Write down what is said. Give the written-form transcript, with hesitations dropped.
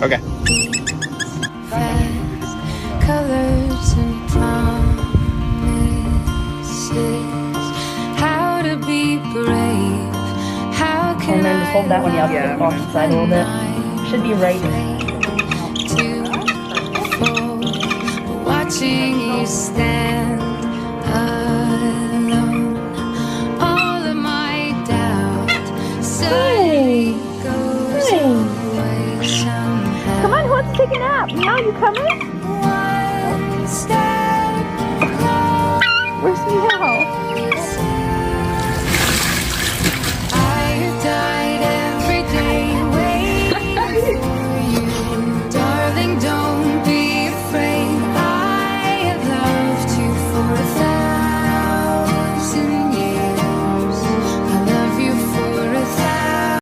Okay. Colors and promises. How to be brave. How can And then just hold that one up off the side a little bit. Should be right. Watching you stand alone. All of my doubt suddenly goes away somehow. Come on, who wants to take a nap? Meow, you coming?